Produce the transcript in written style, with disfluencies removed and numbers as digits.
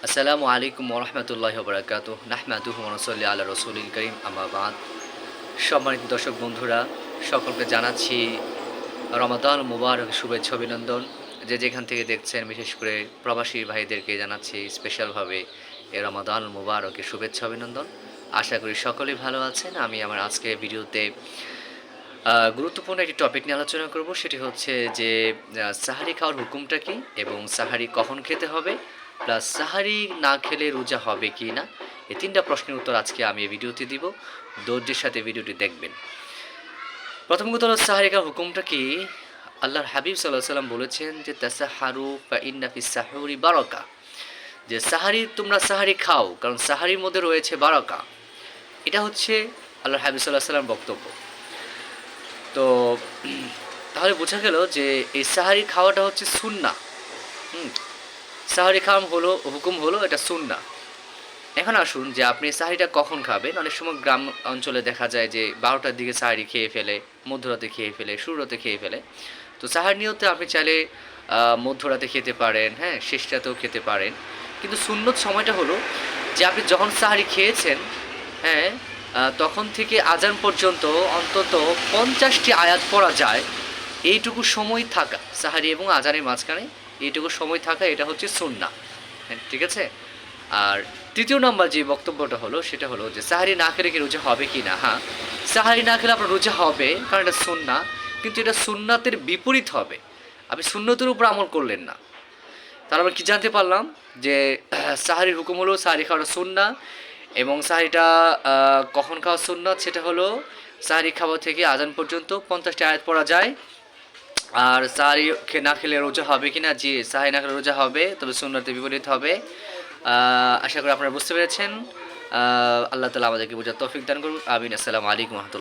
আসসালামু আলাইকুম ওরহমতুল্লাহি ওবরাকাতুহ নাহমাদুহু ওয়া নুসাল্লি আলা রাসূলিল কারীম আম্মা বাদ। সম্মানিত দর্শক বন্ধুরা, সকলকে জানাচ্ছি রমাদান মুবারক শুভেচ্ছা অভিনন্দন। যে যেখান থেকে দেখছেন, বিশেষ করে প্রবাসী ভাইদেরকে জানাচ্ছি স্পেশালভাবে এই রমাদান মুবারকের শুভেচ্ছা অভিনন্দন। আশা করি সকলেই ভালো আছেন। আমি আমার আজকের ভিডিওতে গুরুত্বপূর্ণ একটি টপিক নিয়ে আলোচনা করব। সেটি হচ্ছে যে সাহারি খাওয়ার হুকুমটা কী এবং সাহারি কখন খেতে হবে, প্লাস সাহারি না খেলে রোজা হবে কি না। এই ৩টা প্রশ্নের উত্তর আজকে আমি এই ভিডিওতে দিব। ধৈর্যের সাথে ভিডিওটি দেখবেন। প্রথম কথা হলো সাহারি খাওয়ার হুকুমটা কি। আল্লাহর হাবিব সাল্লাল্লাহু আলাইহি সাল্লাম বলেছেন যে তাসাহারু ফা ইন্না ফিস সাহুরি বারাকা, যে সাহারি তোমরা সাহারি খাও কারণ সাহারির মধ্যে রয়েছে বারাকা। এটা হচ্ছে আল্লাহর হাবিব সাল্লাল্লাহু আলাইহি সাল্লাম বক্তব্য। তো তাহলে বোঝা গেল যে এই সাহারি খাওয়াটা হচ্ছে সুন্নাহ। সাহারি খাওয়া হলো হুকুম হলো, এটা সুন্নাহ। এখন আসুন যে আপনি সাহারিটা কখন খাবেন। অনেক সময় গ্রাম অঞ্চলে দেখা যায় যে 12টার দিকে সাহারি খেয়ে ফেলে, মধ্যরাতে খেয়ে ফেলে, শুরুরাতে খেয়ে ফেলে। তো সাহার নিয়তে আপনি চাইলে মধ্যরাতে খেতে পারেন, হ্যাঁ, শেষ রাতেও খেতে পারেন। কিন্তু সুন্নত সময়টা হলো যে আপনি যখন সাহারি খেয়েছেন, হ্যাঁ, তখন থেকে আজান পর্যন্ত অন্তত 50টি আয়াত পড়া যায়, এইটুকু সময় থাকা সাহারি এবং আজানের মাঝখানে এইটুকু সময় থাকা, এটা হচ্ছে সুন্নাহ। হ্যাঁ, ঠিক আছে। আর তৃতীয় নম্বর যে বক্তব্যটা হলো সেটা হলো যে সাহারি না খেলে কি রোজা হবে কি না। হ্যাঁ, সাহারি না খেলে আপনার রোজা হবে, কারণ এটা সুন্নাহ, কিন্তু এটা সুন্নাতের বিপরীত হবে। আপনি সুন্নতের উপর আমল করলেন না। তার আমরা কী জানতে পারলাম যে সাহারির হুকুম হলো সাহারি খাওয়াটা সুন্নাহ, এবং সাহারিটা কখন খাওয়া সুন্নাত সেটা হলো সাহারি খাওয়া থেকে আজান পর্যন্ত 50টি আয়াত পড়া যায়। আর সাহারি না খেলে রোজা হবে কি না, জি, সাহারি না খেলে রোজা হবে, তবে সুন্নাতের বিপরীত হবে। আশা করি আপনারা বুঝতে পেরেছেন। আল্লাহ তাআলা আমাদেরকে বোঝার তৌফিক দান করুন। আমিন। আসসালামু আলাইকুম ওয়া রাহমাতুল্লাহ।